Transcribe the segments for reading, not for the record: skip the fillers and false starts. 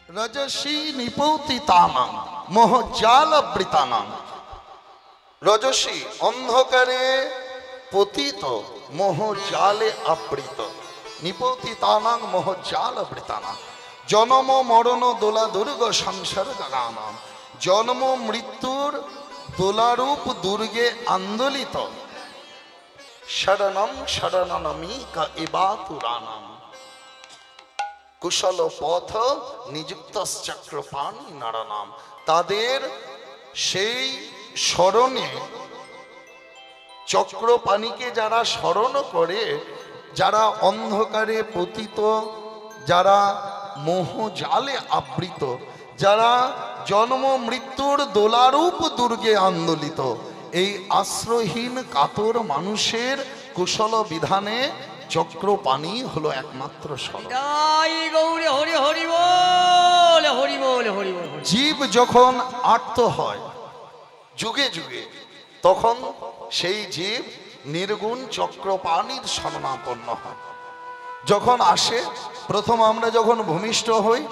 রজসী নিপৌতিতানাং মোহজালবৃতানাং। রজসী অন্ধকারে পতিত মোহজালে আবৃত, নিপৌতিতানাং মোহজালবৃতানাং। জন্ম মরণ দোলা দুর্গ সংসার গানানাম। জন্ম মৃত্যুর দোলারূপ দুর্গে আন্দোলিত। শরণম শরণনমিকা ইবাতুরানাম। কুশল পথ নিযুক্ত চক্রপাণি নরনাম। তাদের সেই স্মরণে চক্রপাণিকে যারা স্মরণ করে, যারা অন্ধকারে পতিত, যারা মোহজালে আবৃত, যারা জন্ম মৃত্যুর দোলারূপ দুর্গে আন্দোলিত, এই আশ্রয়হীন কাতর মানুষের কুশল বিধানে চক্রপাণি হলো একমাত্র শরণ। জীব যখন আর্ত হয় যুগে যুগে, তখন সেই জীব নির্গুণ চক্রপাণির শরণাপন্ন হয়। যখন আসে, প্রথম আমরা যখন ভূমিষ্ঠ হই,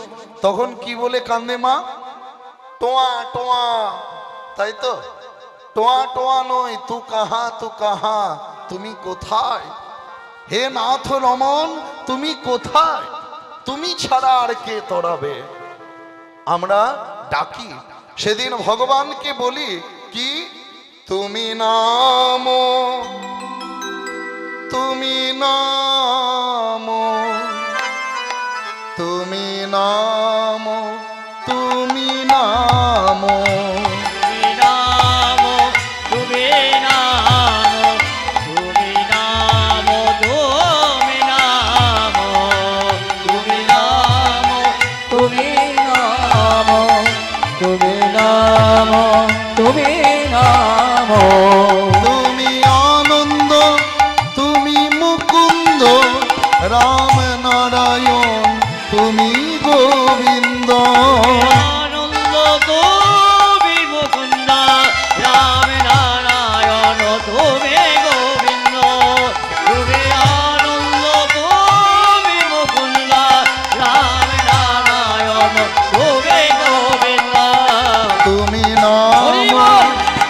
তখন কি বলে কান্দে মা? টোয়া টোয়া, তাই তো? টোয়া টোয়া নয়, তু কাহা তু কাহা, তুমি কোথায়? হে নাথ রমন, তুমি কোথায়? তুমি ছাড়া আর কে তরাবে? আমরা ডাকি। সেদিন ভগবানকে বলি কি? তুমি নাম, তুমি নাম, তুমি নাম, তুমি নাম, তুমি আনন্দ, তুমি মুকুন্দ, রাম নারায়ণ, তুমি গোবিন্দ। আনন্দ তুমি মুকুন্দ, রাম নারায়ণ, তুমি গোবিন্দ। তুমি আনন্দ তুমি মুকুন্দ, রাম নারায়ণ, তুমি গোবিন্দ। তুমি নাম,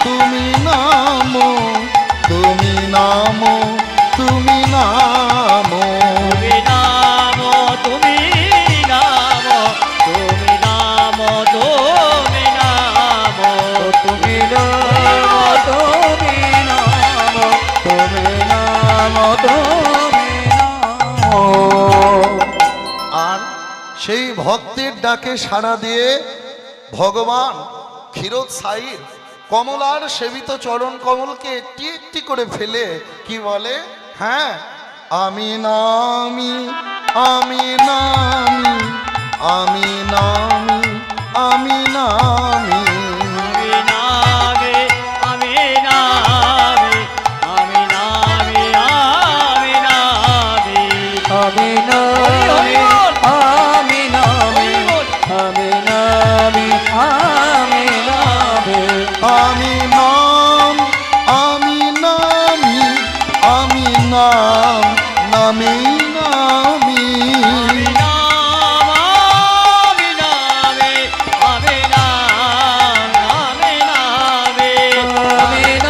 তুমি নাম, তুমি নাম, তুমি নাম, তুমি নাম, তুমি নাম, তুমি নাম, তুমি নাম, তুমি নাম, তুমি নাম, তুমি নাম, তুমি নাম। আর সেই ভক্তের ডাকে সাড়া দিয়ে ভগবান ক্ষীরোদ সাইর কমলার সেবিত চরণ কমলকে একটি একটি করে ফেলে কি বলে? হ্যাঁ, আমি নামি, আমি নামি, আমি নামি, আমি নামি, আমি নামি, আমি নামি, আমি নামি, আমি নামি, আমি নামি, আমি নামি, আমি নামি, আমি নাম, আমি নামি, আমি নাম, নামি নামি, আমি নামি, আমি নামি, আমি নামি, আমি নামি,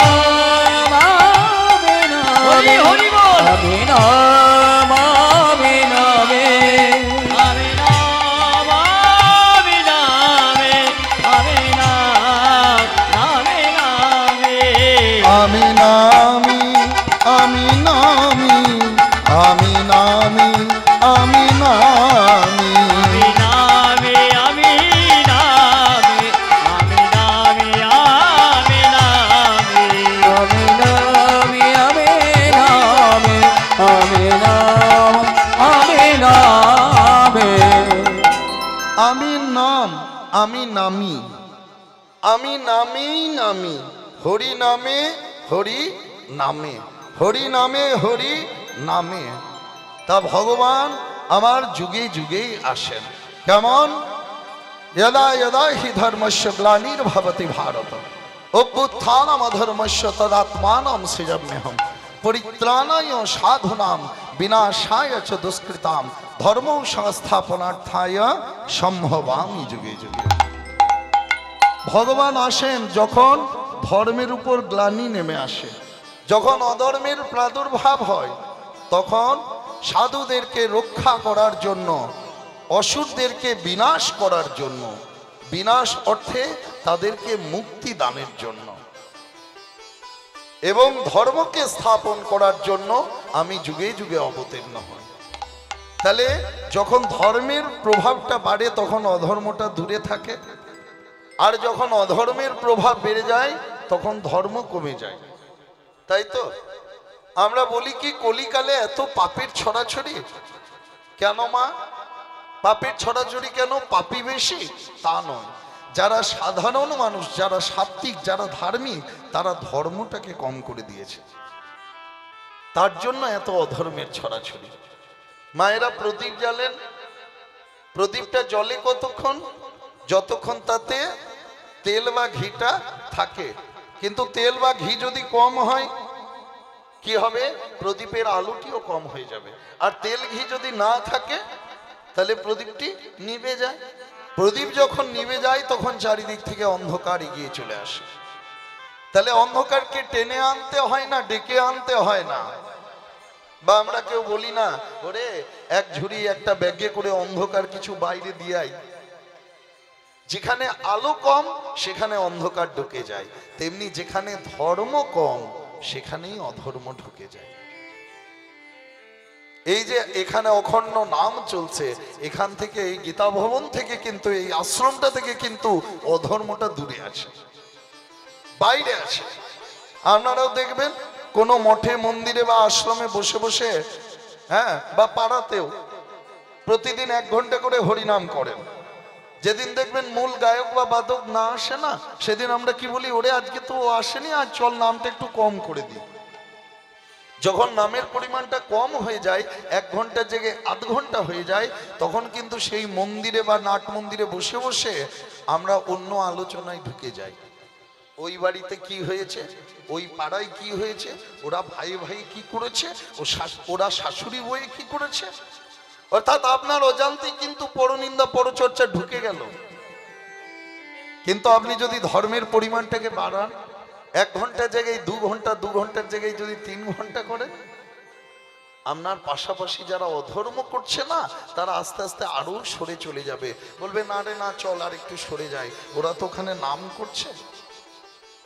আমি নাম, আমি নামি, আমি নামি নামি, হরি নামে, হরি নামে, হরি নামে, হরি নামে। তা ভগবান আমার যুগে যুগেই আসেন। কেমন? यदा यदा हि धर्मस्य ग्लानिर्भवति भारत अभ्युत्थानमधर्मस्य तदात्मानं सृजाम्यहम् परित्राणाय साधूनां विनाशाय च दुष्कृतां ধর্ম সংস্থাপনার্থায় সম্ভবামি যুগে যুগে। ভগবান আসেন যখন ধর্মের উপর গ্লানি নেমে আসে, যখন অধর্মের প্রাদুর্ভাব হয়, তখন সাধুদেরকে রক্ষা করার জন্য, অসুরদেরকে বিনাশ করার জন্য, বিনাশ অর্থে তাদেরকে মুক্তি দানের জন্য এবং ধর্মকে স্থাপন করার জন্য আমি যুগে যুগে অবতীর্ণ হই। তাহলে যখন ধর্মের প্রভাবটা বাড়ে তখন অধর্মটা দূরে থাকে, আর যখন অধর্মের প্রভাব বেড়ে যায় তখন ধর্ম কমে যায়। তাই তো আমরা বলি কি কলিকালে এত পাপের ছড়াছড়ি কেন মা? পাপের ছড়াছড়ি কেন? পাপী বেশি তা নয়, যারা সাধারণ মানুষ, যারা সাত্বিক, যারা ধার্মিক, তারা ধর্মটাকে কম করে দিয়েছে, তার জন্য এত অধর্মের ছড়াছড়ি। মায়েরা প্রদীপ জ্বালেন, প্রদীপটা জ্বলে কতক্ষণ? যতক্ষণ তাতে তেল বা ঘিটা থাকে। কিন্তু তেল বা ঘি যদি কম হয় কি হবে? প্রদীপের আলোটিও কম হয়ে যাবে। আর তেল ঘি যদি না থাকে তাহলে প্রদীপটি নিভে যায়। প্রদীপ যখন নিভে যায় তখন চারিদিক থেকে অন্ধকার এগিয়ে চলে আসে। তাহলে অন্ধকারকে টেনে আনতে হয় না, ডেকে আনতে হয় না। বা আমরা কেউ বলি না, ওরে এক ঝুড়ি একটা ব্যাগে করে অন্ধকার কিছু বাইরে দিয়াই। যেখানে আলো কম সেখানে অন্ধকার ঢুকে যায়, তেমনি যেখানে ধর্ম কম সেখানেই অধর্ম ঢুকে যায়। এই যে এখানে অখণ্ড নাম চলছে, এখান থেকে, এই গীতা ভবন থেকে কিন্তু, এই আশ্রমটা থেকে কিন্তু অধর্মটা দূরে আছে, বাইরে আছে। আপনারাও দেখবেন কোনো মঠে, মন্দিরে বা আশ্রমে বসে বসে, হ্যাঁ, বা পাড়াতেও প্রতিদিন 1 ঘন্টা করে হরিনাম করেন। যেদিন দেখবেন মূল গায়ক বা বাদক না আসে না, সেদিন আমরা কি বলি? ওরে আজকে তো ও আসেনি, আজ চল নামটা একটু কম করে দিই। যখন নামের পরিমাণটা কম হয়ে যায়, 1 ঘন্টার জায়গায় 1/2 ঘন্টা হয়ে যায়, তখন কিন্তু সেই মন্দিরে বা নাট মন্দিরে বসে বসে আমরা অন্য আলোচনায় ঢুকে যাই। ওই বাড়িতে কি হয়েছে, ওই পাড়ায় কি হয়েছে, ওরা ভাই ভাই কি করেছে, ওরা শাশুড়ি বউয়ে কি করেছে। অর্থাৎ আপনার অজান্তেই কিন্তু পরনিন্দা, পরচর্চা ঢুকে গেল। কিন্তু আপনি যদি ধর্মের পরিমাণটাকে বাড়ান, 1 ঘন্টার জায়গায় 2 ঘন্টা, 2 ঘন্টার জায়গায় যদি 3 ঘন্টা করেন, আপনার পাশাপাশি যারা অধর্ম করছে না, তারা আস্তে আস্তে আরো সরে চলে যাবে। বলবে না রে না, চল আর একটু সরে যাই, ওরা তো ওখানে নাম করছে।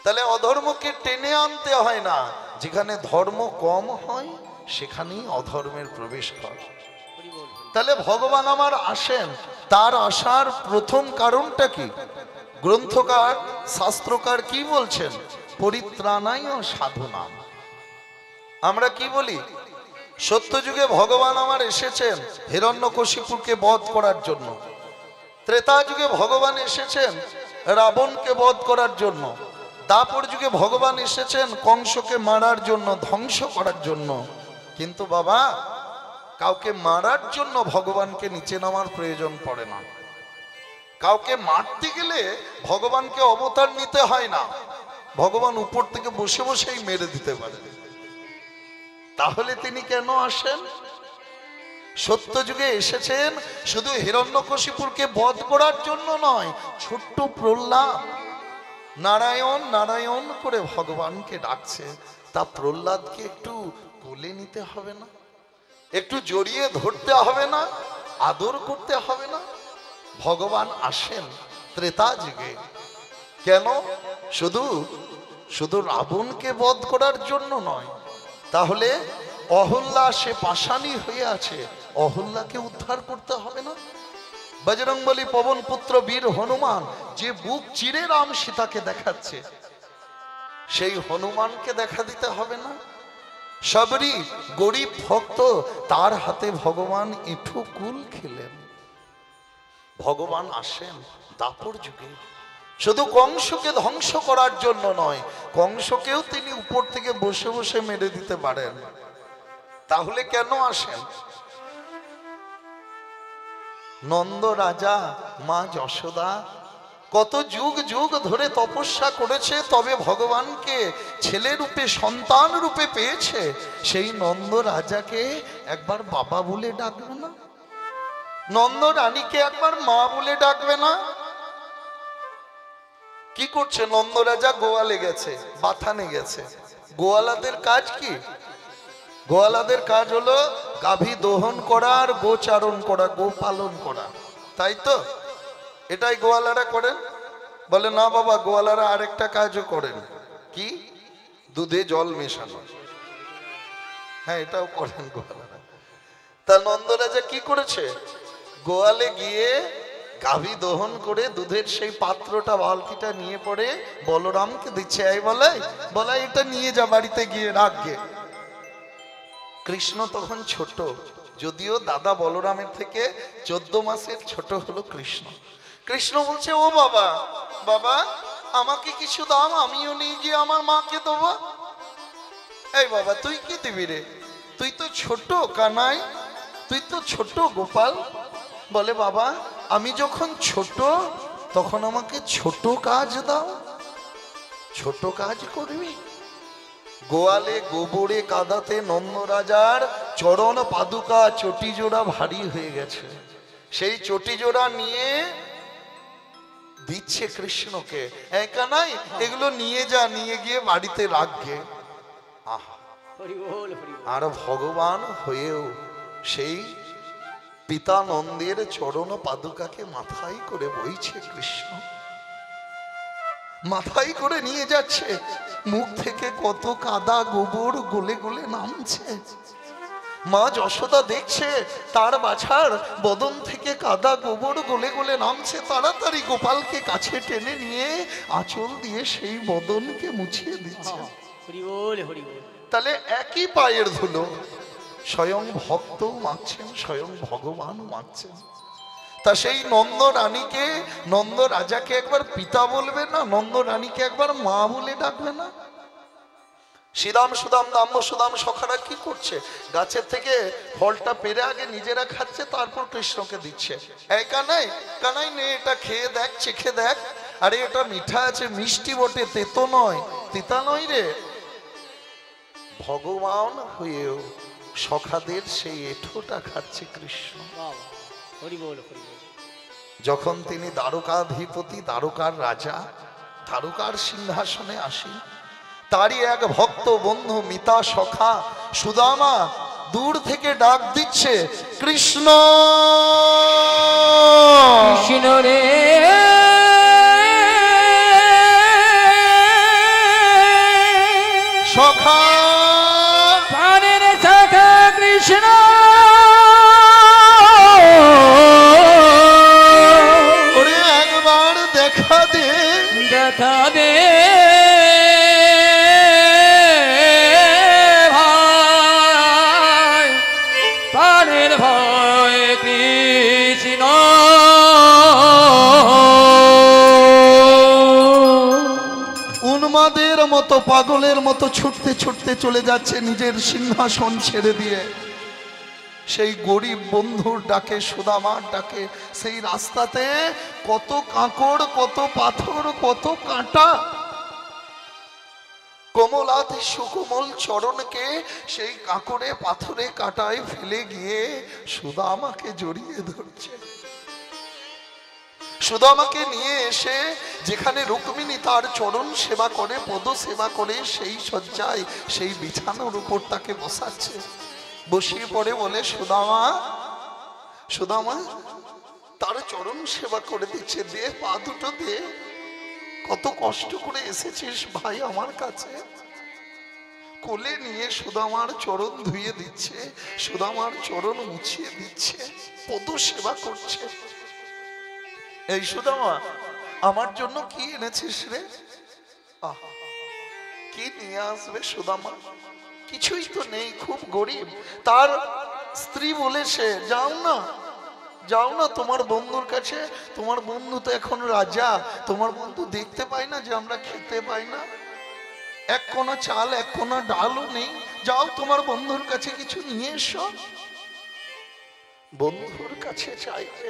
তাহলে অধর্মকে টেনে আনতে হয় না, যেখানে ধর্ম কম হয় সেখানেই অধর্মের প্রবেশ হয়। তাহলে ভগবান আমার আসেন, তার আসার প্রথম কারণটা কি? গ্রন্থকার, শাস্ত্রকার কি বলছেন? পরিত্রাণায় সাধনা। আমরা কি বলি? সত্যযুগে ভগবান আমার এসেছেন হিরণ্যকশিপুকে বধ করার জন্য, ত্রেতা যুগে ভগবান এসেছেন রাবণকে বধ করার জন্য, দাপর যুগে ভগবান এসেছেন কংসকে মারার জন্য, ধ্বংস করার জন্য। কিন্তু বাবা, কাউকে মারার জন্য ভগবানকে নিচে নামার প্রয়োজন পড়ে না। কাউকে মারতে গেলে ভগবানকে অবতার নিতে হয় না, ভগবান উপর থেকে বসে বসেই মেরে দিতে পারে। তাহলে তিনি কেন আসেন? সত্য যুগে এসেছেন শুধু হিরণ্যকশিপুরকে বধ করার জন্য নয়। ছোট্ট প্রহ্লাদ নারায়ণ নারায়ণ করে ভগবানকে ডাকছে, তা প্রহ্লাদকে একটু কোলে নিতে হবে না? একটু জড়িয়ে ধরতে হবে না? আদর করতে হবে না? ভগবান আসেন ত্রেতা যুগে কেন? শুধু শুধু রাবণকে বধ করার জন্য নয়। তাহলে অহল্যা, সে পাষাণী হয়ে আছে, অহল্যাকে উদ্ধার করতে হবে না? বজরংবলী পবন পুত্র বীর হনুমান যে বুক চিরে রাম সীতাকে দেখাচ্ছে, সেই হনুমানকে দেখা দিতে হবে না? সবরি গরিব ভক্ত, তার হাতে ভগবান এঁঠো কুল খেলেন। ভগবান আসেন দাপর যুগে শুধু কংসকে ধ্বংস করার জন্য নয়, কংসকেও তিনি উপর থেকে বসে বসে মেরে দিতে পারেন। তাহলে কেন আসেন? নন্দ রাজা, মা যশোদা কত যুগ যুগ ধরে তপস্যা করেছে, তবে ভগবানকে ছেলে রূপে, সন্তান রূপে পেয়েছে। সেই নন্দ রাজাকে একবার বাবা বলে ডাকবে না? নন্দ রানীকে একবার মা বলে ডাকবে না? কি করছে নন্দ রাজা? গোয়ালে গেছে, বাথানে গেছে। গোয়ালাদের কাজ কি? গোয়ালাদের কাজ হলো গাভী দহন করা আর গোচারণ করা, গো পালন করা, তাই তো? এটাই গোয়ালারা করেন? বলে না বাবা, গোয়ালারা আরেকটা কাজও করেন। কি? দুধে জল মেশানো। হ্যাঁ, এটাও করেন গোয়ালারা। তা নন্দরাজা কি করেছে? গোয়ালে গিয়ে গাভী দহন করে দুধের সেই পাত্রটা, বালতিটা নিয়ে পড়ে বলরামকে দিচ্ছে। এই বলে এটা নিয়ে যা, বাড়িতে গিয়ে রাখবে। কৃষ্ণ তখন ছোট, যদিও দাদা বলরামের থেকে 14 মাসের ছোট হলো কৃষ্ণ। কৃষ্ণ বলছে, ও বাবা, বাবা আমাকে কিছু দাও, আমিও নিয়ে গিয়ে আমার মাকে দেবো। এই বাবা, তুই কি দিবি রে? তুই তো ছোট কানাই, তুই তো ছোট গোপাল। বলে বাবা, আমি যখন ছোট তখন আমাকে ছোট কাজ দাও, ছোট কাজ করবি। গোয়ালে গোবরে কাদাতে নন্দ রাজার চরণ পাদুকা চটি জোড়া ভারী হয়ে গেছে। সেই চটি জোড়া নিয়ে দিচ্ছে কৃষ্ণকে। একা নাই, এগুলো নিয়ে যা, নিয়ে গিয়ে বাড়িতে রাখবে। আর ভগবান হয়েও সেই পিতা নন্দের চরণ পাদুকাকে মাথায় করে বইছে কৃষ্ণ, মাথায় করে নিয়ে যাচ্ছে। মুখ থেকে কত কাদা গোবর গলে গলে নামছে। মা যশোদা দেখছে তার বাছার বদন থেকে কাদা গোবর গলে গলে নামছে। তাড়াতাড়ি গোপালকে কাছে টেনে নিয়ে আঁচল দিয়ে সেই বদনকে মুছিয়ে দিচ্ছে। তাহলে একই পায়ের ধুলো, স্বয়ং ভক্ত মাখছেন, স্বয়ং ভগবান মাখছেন। তা সেই নন্দ রানীকে, নন্দ রাজাকে একবার পিতা বলবে না? নন্দ রানীকে একবার মা বলে ডাকবে না? শ্রীরাম সুদাম দাম্য সুদাম সখারা কি করছে? গাছের থেকে ফলটা পেরে আগে নিজেরা খাচ্ছে, তারপর কৃষ্ণকে দিচ্ছে। এই কানাই, কানাই নে, এটা খেয়ে দেখ, চেখে দেখ। আরে এটা মিঠা আছে, মিষ্টি বটে, তেতো নয়, তিতা নয় রে। ভগবান হয়েও সখাদের সেই এঁঠোটা খাচ্ছে কৃষ্ণ। যখন তিনি দ্বারকাধিপতি, দ্বারকার রাজা, দ্বারকার সিংহাসনে আসেন, তারই এক ভক্ত বন্ধু মিতা সখা সুদামা দূর থেকে ডাক দিচ্ছে, কৃষ্ণ কৃষ্ণ রে সখা, প্রাণের সখা কৃষ্ণ, ওরে একবার দেখা দে, দেখা দে ভাই, প্রাণের ভয় কৃষ্ণ। উন্মাদের মতো, পাগলের মতো ছুটতে ছুটতে চলে যাচ্ছে নিজের সিংহাসন ছেড়ে দিয়ে। সেই গরিব বন্ধুর ডাকে, সুদামার ডাকে, সেই রাস্তাতে কত কাঁকড়, কত পাথর, কত কাঁটা। কোমলাতে সুকোমল চরণকে সেই কাঁকড়ে পাথরে কাঁটায় ফেলে গিয়ে সুদামাকে জড়িয়ে ধরছে। সুদামাকে নিয়ে এসে যেখানে রুক্মিণী তার চরণ সেবা করে, পদ সেবা করে, সেই শয্যায়, সেই বিছানার উপর তাকে বসাচ্ছে। বসিয়ে পড়ে বলে, সুদামা, সুদামা, তার চরণ সেবা করে দিচ্ছে, দে, পা দুটো দে, কত কষ্ট করে এসেছিস ভাই আমার কাছে। কোলে নিয়ে সুদামার চরণ ধুয়ে দিচ্ছে, সুদামার চরণ মুছিয়ে দিচ্ছে, পদ সেবা করছে। এই সুদামা, আমার জন্য কি এনেছিস রে? কি নিয়ে আসবে সুদামা? কিছুই তো নেই, খুব গরিব। তার স্ত্রী বলেছে, যাও না, যাও না তোমার বন্ধুর কাছে, তোমার বন্ধু তো এখন রাজা, তোমার বন্ধু দেখতে পায় না যে আমরা খেতে পাই না, এক কোনা চাল, এক কোনা ডালও নেই, যাও তোমার বন্ধুর কাছে কিছু নিয়ে এসো। বন্ধুর কাছে চাইতে,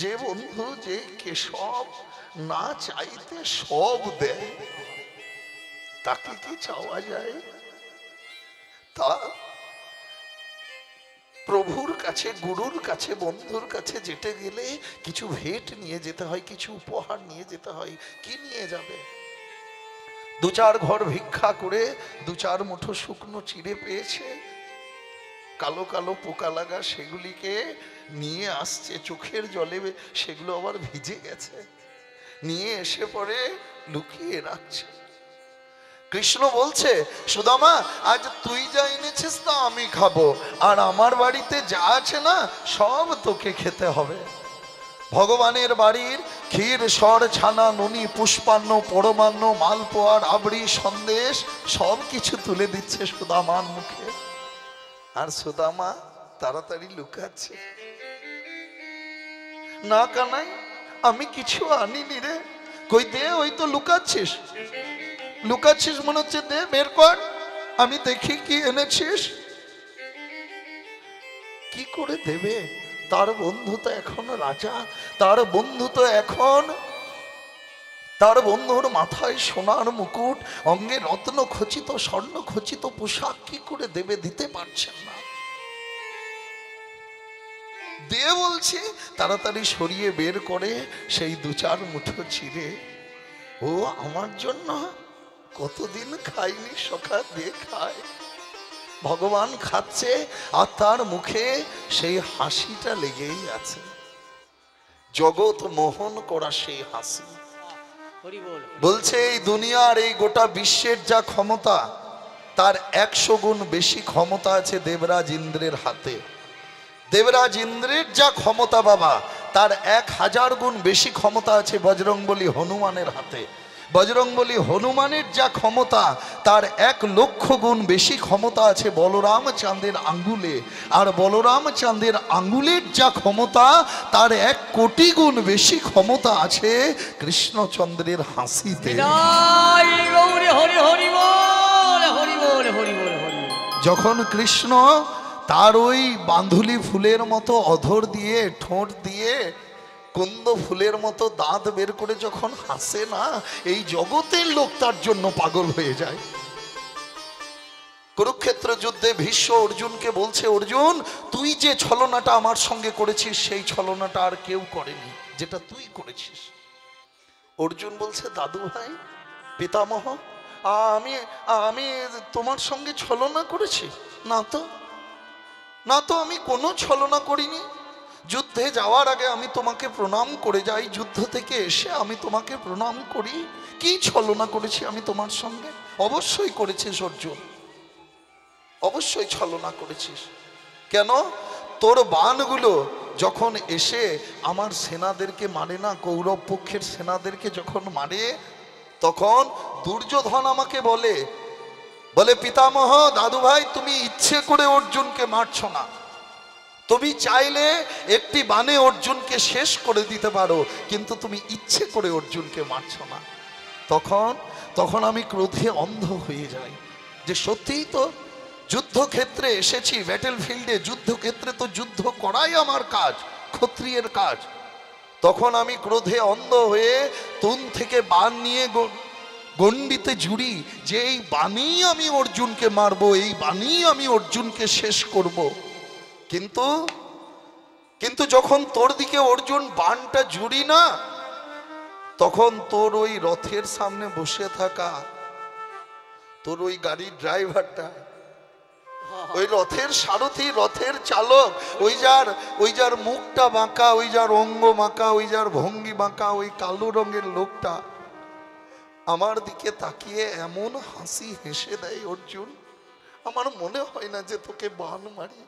যে বন্ধু যে কেশব না চাইতে সব দেয়, তাকে কি চাওয়া যায়? তা প্রভুর কাছে, গুরুর কাছে, বন্ধুর কাছে যেতে গেলে কিছু ভেট নিয়ে যেতে হয়, কিছু উপহার নিয়ে যেতে হয়। কি নিয়ে যাবে? দু চার ঘর ভিক্ষা করে দু চার মুঠো শুকনো চিড়ে পেয়েছে, কালো কালো পোকা লাগা, সেগুলিকে নিয়ে আসছে, চোখের জলে সেগুলো আবার ভিজে গেছে, নিয়ে এসে পরে লুকিয়ে রাখছে। কৃষ্ণ বলছে, সুদামা আজ তুই যা এনেছিস তা আমি খাবো, আর আমার বাড়িতে যা আছে না সব তোকে খেতে হবে। ভগবানের বাড়ির ক্ষীর, সর, ছানা, ননি, পুষ্পান্ন, পরমান্ন, মালপোয়া, রাবড়ি, সন্দেশ সব কিছু তুলে দিচ্ছে সুদামার মুখে। আর সুদামা তাড়াতাড়ি লুকাচ্ছে, না কানাই আমি কিছু আনিনি রে। কই দে, ওই তো লুকাচ্ছিস, লুকাচ্ছিস মনে হচ্ছে, দে বের কর, আমি দেখি কি এনেছিস। কি করে দেবে? তার বন্ধু তো এখন রাজা, তার বন্ধু তো এখন, তার বন্ধুর মাথায় সোনার মুকুট, অঙ্গে রত্ন খচিত, স্বর্ণ খচিত পোশাক, কি করে দেবে? দিতে পারছেন না। দে বলছে, তাড়াতাড়ি সরিয়ে বের করে সেই দু চার মুঠো চিড়ে। ও আমার জন্য কতদিন খাইনি, সখা দিয়ে খায়। ভগবান খাচ্ছে আর তার মুখে সেই হাসিটা লেগেই আছে, জগৎ মোহন করা সেই হাসি। বলছে এই দুনিয়ার, এই গোটা বিশ্বের যা ক্ষমতা, তার 100 গুণ বেশি ক্ষমতা আছে দেবরাজ ইন্দ্রের হাতে। দেবরাজ ইন্দ্রের যা ক্ষমতা বাবা, তার 1000 গুণ বেশি ক্ষমতা আছে বজরংবলী হনুমানের হাতে। বজরংবলী হনুমানের যা ক্ষমতা, তার 1,00,000 গুণ বেশি ক্ষমতা আছে বলরাম চাঁদের আঙ্গুলে। আর বলরাম চাঁদের আঙ্গুলের যা ক্ষমতা, তার 1 কোটি গুণ বেশি ক্ষমতা আছে কৃষ্ণচন্দ্রের হাসিতে। যখন কৃষ্ণ তার ওই বাঁধুলি ফুলের মতো অধর দিয়ে, ঠোঁট দিয়ে, কুন্দ ফুলের মতো দাঁত বের করে যখন হাসে না, এই জগতের লোক তার জন্য পাগল হয়ে যায়। কুরুক্ষেত্র যুদ্ধে ভীষ্ম অর্জুনকে বলছে, অর্জুন তুই যে ছলনাটা আমার সঙ্গে করেছিস, সেই ছলনাটা আর কেউ করেনি যেটা তুই করেছিস। অর্জুন বলছে, দাদু ভাই, পিতামহ, আমি আমি তোমার সঙ্গে ছলনা করেছি? না তো, না তো, আমি কোনো ছলনা করিনি। যুদ্ধে যাওয়ার আগে আমি তোমাকে প্রণাম করে যাই, যুদ্ধ থেকে এসে আমি তোমাকে প্রণাম করি। কি ছলনা করেছি আমি তোমার সঙ্গে? অবশ্যই করেছিস অর্জুন, অবশ্যই ছলনা করেছিস। কেন? তোর বাণগুলো যখন এসে আমার সেনাদেরকে মারে না, কৌরব পক্ষের সেনাদেরকে যখন মারে, তখন দুর্যোধন আমাকে বলে, পিতামহ, দাদু ভাই, তুমি ইচ্ছে করে অর্জুনকে মারছ না, তুমি চাইলে একটি বাণে অর্জুনকে শেষ করে দিতে পারো, কিন্তু তুমি ইচ্ছে করে অর্জুনকে মারছ না। তখন আমি ক্রোধে অন্ধ হয়ে যাই, যে সত্যিই তো যুদ্ধক্ষেত্রে এসেছি, ব্যাটেল ফিল্ডে, যুদ্ধক্ষেত্রে তো যুদ্ধ করাই আমার কাজ, ক্ষত্রিয়ের কাজ। তখন আমি ক্রোধে অন্ধ হয়ে তুন থেকে বাণ নিয়ে গণ্ডিতে জুড়ি, যে এই বাণী আমি অর্জুনকে মারবো, এই বাণী আমি অর্জুনকে শেষ করব। কিন্তু যখন তোর দিকে অর্জুন বাণটা জুড়ি না, তখন তোর ওই রথের সামনে বসে থাকা তোর ওই গাড়ির ড্রাইভারটা, ওই রথের সারথি, রথের চালক, ওই যার মুখটা বাঁকা, ওই যার অঙ্গ বাঁকা, ওই যার ভঙ্গি বাঁকা, ওই কালো রঙের লোকটা আমার দিকে তাকিয়ে এমন হাসি হেসে দেয়, অর্জুন আমার মনে হয় না যে তোকে বাণ মারি,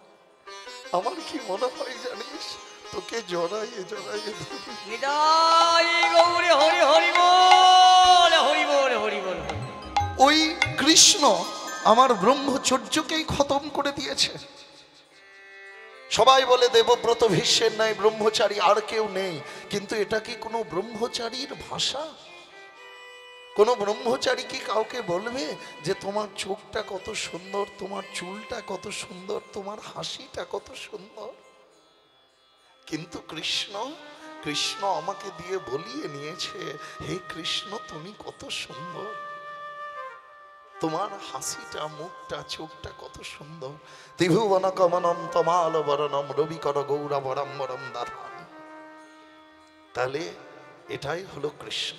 আমার কি মনে হয় জানিস, তোকে জড়াইয়ে জড়াইয়ে ওই কৃষ্ণ আমার ব্রহ্মচর্যকেই খতম করে দিয়েছে। সবাই বলে দেবব্রত ভীষ্মের ন্যায় ব্রহ্মচারী আর কেউ নেই, কিন্তু এটা কি কোনো ব্রহ্মচারীর ভাষা? কোনো ব্রহ্মচারী কি কাউকে বলবে যে তোমার চোখটা কত সুন্দর, তোমার চুলটা কত সুন্দর, তোমার হাসিটা কত সুন্দর? কিন্তু কৃষ্ণ আমাকে দিয়ে বলিয়ে নিয়েছে, হে কৃষ্ণ তুমি কত সুন্দর। তোমার হাসিটা, মুখটা, চোখটা কত সুন্দর। ত্রিভুবন কমনম তমাল বরণম রবিকর গৌরবরম্বরম দাধান। তাহলে এটাই হলো কৃষ্ণ।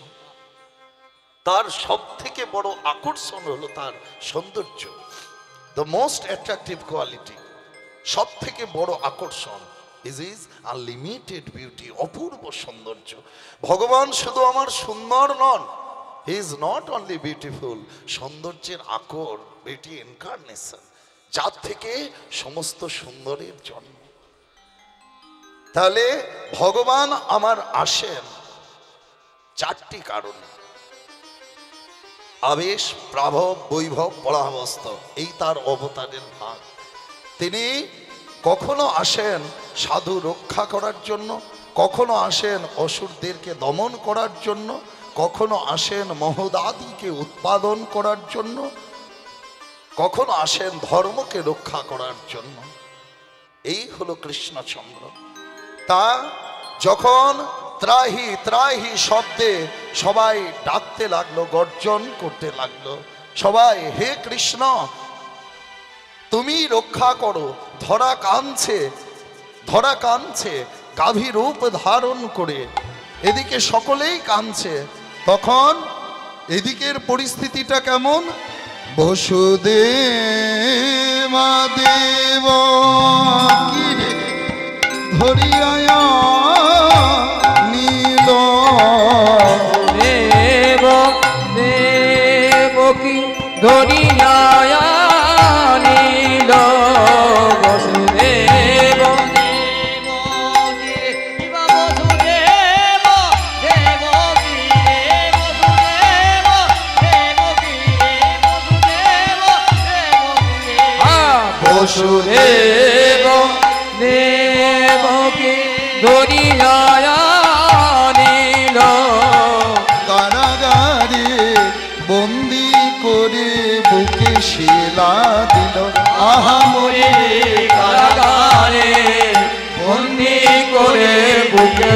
তার সব থেকে বড় আকর্ষণ হলো তার সৌন্দর্য। দ্য মোস্ট অ্যাট্রাকটিভ কোয়ালিটি, সব থেকে বড় আকর্ষণ ইজ আনলিমিটেড বিউটি, অপূর্ব সৌন্দর্য। ভগবান শুধু আমার সুন্দর নন, he is not only beautiful, সৌন্দর্যের আকর, বিউটি ইনকারনেশন, যার থেকে সমস্ত সুন্দরের জন্ম। তাহলে ভগবান আমার আসেন চারটি কারণে: আবেশ, প্রাভব, বৈভব, পরাবস্ত, এই তার অবতারের ভাগ। তিনি কখনো আসেন সাধু রক্ষা করার জন্য, কখনো আসেন অসুরদেরকে দমন করার জন্য, কখনো আসেন মহদাদিকে উৎপাদন করার জন্য, কখনো আসেন ধর্মকে রক্ষা করার জন্য। এই হলো কৃষ্ণচন্দ্র। তা যখন ত্রাহি ত্রাহি শব্দে সবাই ডাকতে লাগলো, গর্জন করতে লাগলো সবাই, হে কৃষ্ণ তুমি রক্ষা করো, ধরা কাঁদছে, ধরা কাঁদছে, গাভী রূপ ধারণ করে, এদিকে সকলেই কাঁদছে। তখন এদিকের পরিস্থিতিটা কেমন? বসুদেব দেব ধরিয়া নীল, দেব দেব কি ধরিয়া নীল, বসুদেব বসুদেব দেবকী ধরিয়া নীল, কারাগারে বন্দি করে বুকে শিলা দিল। আহা মরে কারাগারে বন্দি করে বুকে